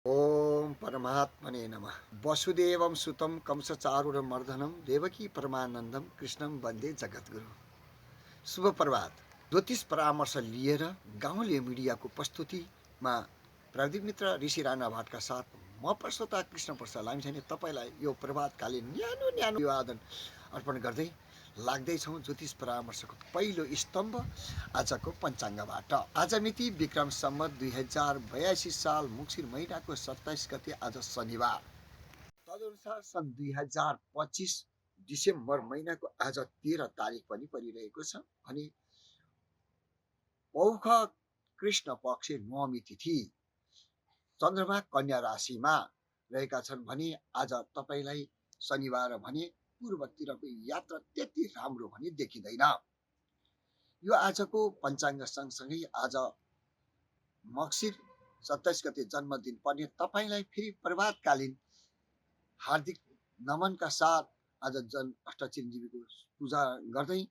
ओम परमात्मने नमः। वसुदेवं सुतं कंसचारूढ़मर्दनं देवकी परमानन्दं कृष्णं वन्दे जगद्गुरु। शुभ प्रभात। ज्योतिष परामर्श लिएर गाउँले मिडियाको प्रस्तुतिमा प्राविधिक मित्र ऋषि राणा भाटका साथ म प्रस्तोता कृष्ण प्रसाद लामिछाने तपाईँलाई यो प्रभातकालीन न्यानो न्यानो अभिवादन अर्पण गर्दै लाग्दैछौँ ज्योतिष परामर्शको पहिलो स्तम्भ आजको पञ्चाङ्गबाट। आज मिति विक्रम सम्वत 2082 साल मुक्सिर महिनाको 27 गते आज शनिबार। तदनुसार सन् 2025 डिसेम्बर महिनाको आज 13 तारिक पनि परिरहेको छ अनि पौष कृष्ण पक्ष नवमी तिथि चन्द्रमा कन्या राशिमा रहेका छन् भने आज तपाईँलाई शनिबार भने पूर्वतिरको यात्रा त्यति राम्रो भने देखिँदैन। यो आजको पञ्चाङ्ग सँगसँगै आज मक्सिर 27 गते जन्मदिन पर्ने तपाईँलाई फेरि प्रभातकालीन हार्दिक नमनका साथ आज जन अष्टचिरञ्जीवीको पूजा गर्दै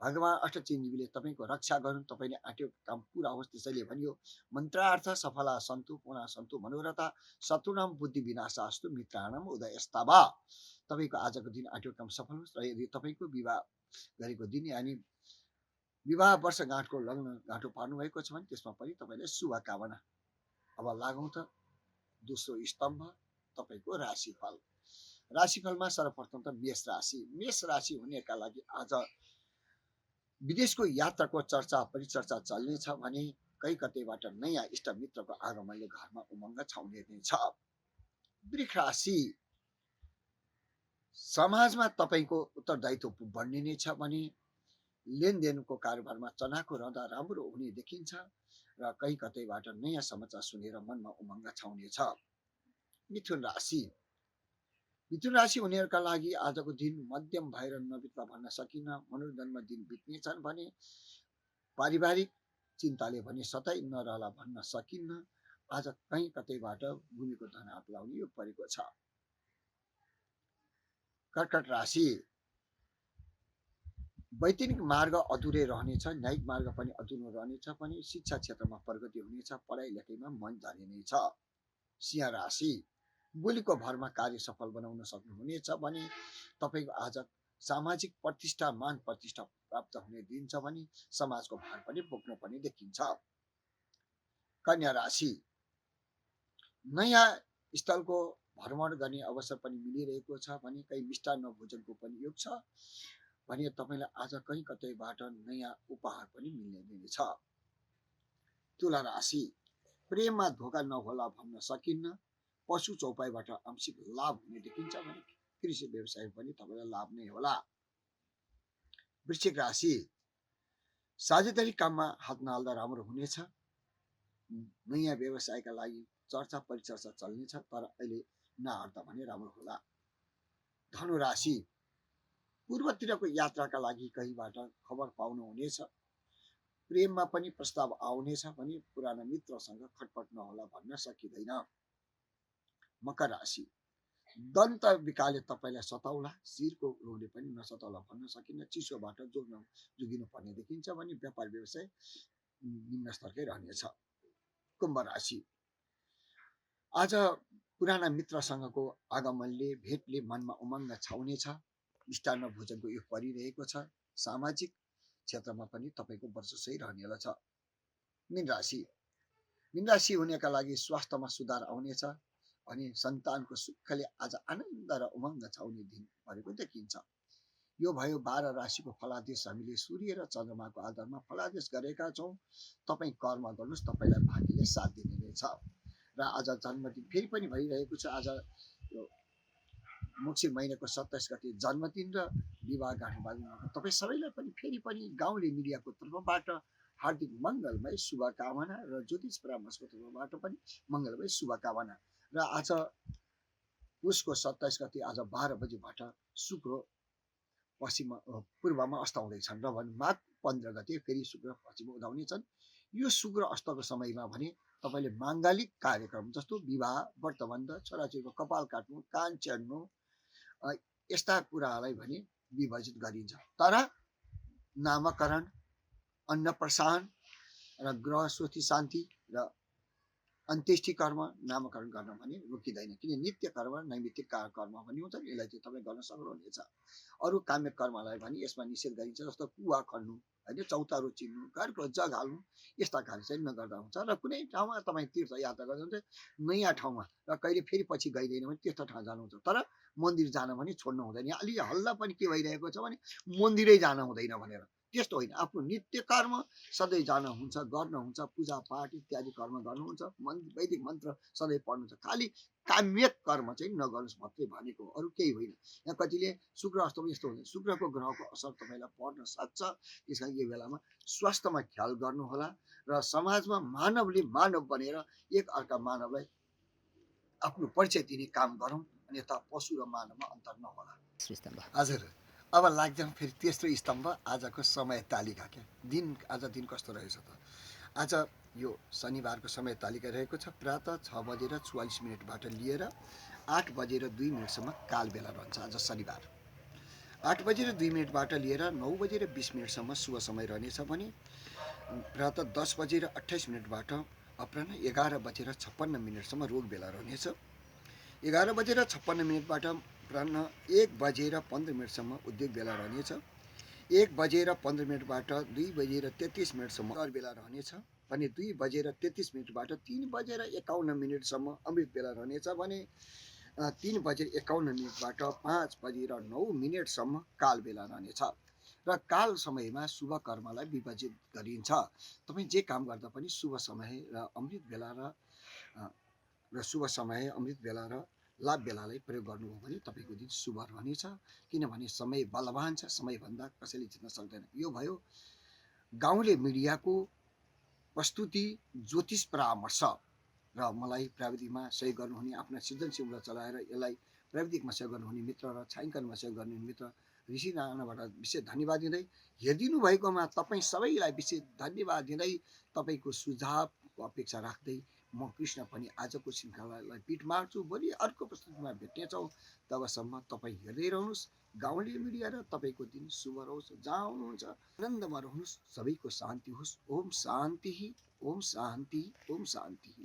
भगवान अष्टचिरञ्जीवीले तपाईँको रक्षा गर्नु, तपाईँले आँटेको काम पुरा होस् त्यसैले भनियो। मन्त्रार्थ सफला सन्तु पुनः सन्तु मनोरथा शत्रुनाम बुद्धि विनाशास्तु मित्राणाम उदयस्ताव। तपाईँको आजको दिन आँटेको काम सफल होस् र यदि तपाईँको विवाह गरेको दिन यानि विवाह वर्षगाँठको लग्न गाँठो पार्नु भएको छ भने त्यसमा पनि तपाईँले शुभकामना। अब लागौँ त दोस्रो स्तम्भ तपाईँको राशिफल। राशिफलमा सर्वप्रथम त मेष राशि। मेष राशि हुनेका लागि आज विदेशको यात्राको चर्चा परिचर्चा चल्नेछ भने कहीँ कतैबाट नयाँ इष्ट मित्रको आगमनले घरमा उमङ्ग छाउने छ। वृष राशि समाजमा तपाईँको उत्तरदायित्व बढ्ने नै छ भने लेनदेनको कारोबारमा चनाखो रहँदा राम्रो हुने देखिन्छ र कहीँ कतैबाट नयाँ समाचार सुनेर मनमा उमङ्ग छाउने छ। मिथुन राशि। मिथुन राशि हुनेहरूका लागि आजको दिन मध्यम भएर नबित्ला भन्न सकिन्न। मनोरञ्जनमा दिन बित्नेछन् भने पारिवारिक चिन्ताले भने सतै नरहला भन्न सकिन्न। आज कहीँ कतैबाट भूमिको धन हात लाउने योग परेको छ। कर्कट राशि। वैतनिक मार्ग अधुरै रहनेछ, न्यायिक मार्ग पनि अधुरो रहनेछ भने शिक्षा क्षेत्रमा प्रगति हुनेछ, पढाइ लेखाइमा मन जाने नै छ। सिंह राशि। बोलीको भरमा कार्य सफल बनाउन सक्नुहुनेछ भने तपाईँको आज सामाजिक प्रतिष्ठा मान प्रतिष्ठा प्राप्त हुने दिन छ भने समाजको भार पनि बोक्नु पर्ने देखिन्छ। कन्या राशि। नयाँ स्थलको भ्रमण गर्ने अवसर पनि मिलिरहेको छ भने कहीँ मिष्टान्न भोजनको पनि योग छ भने तपाईँलाई आज कहीँ कतैबाट नयाँ उपहार पनि मिल्ने दिने छ। तुला राशि। प्रेममा धोका नहोला भन्न सकिन्न। पशु चौपाईबाट आंशिक लाभ हुने देखिन्छ भने कृषि व्यवसाय पनि तपाईँलाई लाभ नै होला। वृश्चिक राशि। साझेदारी काममा हात नहाल्दा राम्रो हुनेछ। नयाँ व्यवसायका लागि चर्चा परिचर्चा चल्नेछ तर अहिले नहाल्दा भने राम्रो होला। धनु राशि। पूर्वतिरको यात्राका लागि कहीँबाट खबर पाउनुहुनेछ। प्रेममा पनि प्रस्ताव आउनेछ भने पुराना मित्रसँग खटपट नहोला भन्न सकिँदैन। मकर राशि। दन्त विकारले तपाईँलाई सताउला, शिरको रोगले पनि नसताउला भन्न सकिन्न। चिसोबाट जोगिनु पर्ने देखिन्छ भने व्यापार व्यवसाय निम्न स्तरकै रहनेछ। कुम्भ राशि। आज पुराना मित्रसँगको आगमनले भेटले मनमा उमङ्ग छाउनेछ। मिष्टान्न भोजनको योग परिरहेको छ। सामाजिक क्षेत्रमा पनि तपाईँको वर्ष सही रहनेवाला छ। मीन राशि। मीन राशि हुनेका लागि स्वास्थ्यमा सुधार आउनेछ अनि सन्तानको सुखले आज आनन्द र उमङ्ग छाउने दिन भएको देखिन्छ। यो भयो 12 राशिको फलादेश। हामीले सूर्य र चन्द्रमाको आधारमा फलादेश गरेका छौँ। तपाईँ कर्म गर्नुहोस्, तपाईँलाई भाग्यले साथ दिने नै छ। र आज जन्मदिन फेरि पनि भइरहेको छ। आज मुक्सिर महिनाको 27 गते जन्मदिन र विवाह गाँठोबाटमा तपाईँ सबैलाई पनि फेरि पनि गाउँले मिडियाको तर्फबाट हार्दिक मङ्गलमय शुभकामना र ज्योतिष परामर्शको तर्फबाट पनि मङ्गलमय शुभकामना। र आज पुसको 27 गते आज 12 बजेबाट शुक्र पूर्वमा अस्ताउँदैछन् र माघ 15 गते फेरि शुक्र पश्चिम उदाउनेछन्। यो शुक्र अस्तको समयमा भने तपाईँले माङ्गलिक कार्यक्रम जस्तो विवाह, व्रतबन्ध, छोराछोरीको कपाल काट्नु, कान चेर्नु यस्ता कुरालाई भने विभाजित गरिन्छ। तर नामकरण, अन्नप्रसान र ग्रह ज्योति शान्ति र अन्त्येष्टि कर्म नामकरण गर्न भने रोकिँदैन, किन नित्य कर्म नैमित्तिक कर्म भन्ने हुन्छ नि, यसलाई चाहिँ तपाईँ गर्न सक्नुहुनेछ। अरू काम्य कर्मलाई भने यसमा निषेध गरिन्छ, जस्तो कुवा खन्नु होइन, चौतारो चिन्नु, घरको जग हाल्नु, यस्ता कार्य चाहिँ नगर्दा हुन्छ। र कुनै ठाउँमा तपाईँ तीर्थयात्रा गर्नुहुन्छ नयाँ ठाउँमा र कहिले फेरि पछि गइँदैन भने त्यस्तो ठाउँ जानुहुन्छ, तर मन्दिर जान भने छोड्नु हुँदैन। अलि हल्ला पनि के भइरहेको छ भने मन्दिरै जान हुँदैन भनेर, त्यस्तो होइन। आफ्नो नित्य कर्म सधैँ जानुहुन्छ, गर्नुहुन्छ, पूजापाठ इत्यादि कर्म गर्नुहुन्छ, वैदिक मन्त्र सधैँ पढ्नुहुन्छ, खालि काम्य कर्म चाहिँ नगर्नुहोस् मात्रै भनेको, अरू केही होइन। यहाँ कतिले शुक्र अष्टमा यस्तो हुन्छ, शुक्रको ग्रहको असर तपाईँलाई पर्न सक्छ, त्यस कारण यो बेलामा स्वास्थ्यमा ख्याल गर्नुहोला र समाजमा मानवले मानव बनेर एक अर्का मानवलाई आफ्नो परिचय दिने काम गरौँ, अन्यथा पशु र मानवमा अन्तर नहोला। हजुर, अब लाग्छौँ फेरि तेस्रो स्तम्भ, आजको समय तालिका। क्या दिन, आज दिन कस्तो रहेछ त? आज यो शनिबारको समय तालिका रहेको छ, प्रातः 6:44 लिएर 8:02 काल बेला रहन्छ। आज शनिबार 8:02 लिएर 9:20 शुभ समय रहनेछ भने प्रातः 10:28 अपराह्न 11:56 रोग बेला रहनेछ। 11:56 अपराह्न 1:15 उद्योग बेला रहनेछ। 1:15 2:33 कर बेला रहनेछ भने 2:33 3:51 अमृत बेला रहनेछ भने 3:51 5:09 काल बेला रहनेछ। र काल समयमा शुभ कर्मलाई विभाजित गरिन्छ। तपाईँ जे काम गर्दा पनि शुभ समय र अमृत बेला र शुभ समय अमृत बेला र लाभ बेलालाई प्रयोग गर्नुभयो भने तपाईँको दिन शुभ रहनेछ, किनभने समय बलवान छ, समयभन्दा कसैले जित्न सक्दैन। यो भयो गाउँले मिडियाको प्रस्तुति ज्योतिष परामर्श, र मलाई प्राविधिकमा सहयोग गर्नुहुने, आफ्ना सृजनशील ऊर्जा चलाएर यसलाई प्राविधिकमा सहयोग गर्नुहुने मित्र र छायाङ्कनमा सहयोग गर्नुहुने मित्र ऋषि नारायणबाट विशेष धन्यवाद दिँदै, हेरिदिनु भएकोमा तपाईँ सबैलाई विशेष धन्यवाद दिँदै, तपाईँको सुझावको अपेक्षा राख्दै म कृष्ण पनि आजको श्रृङ्खलालाई पिठ मार्छु। भोलि अर्को प्रस्तुतिमा भेट्नेछौँ, तबसम्म तपाईँ हेर्दै रहनुहोस् गाउँले मिडिया र तपाईँको दिन शुभ रहोस्। जहाँ हुनुहुन्छ आनन्दमा रहनुहोस्, सबैको शान्ति होस्। ओम शान्ति, ओम शान्ति, ओम शान्ति।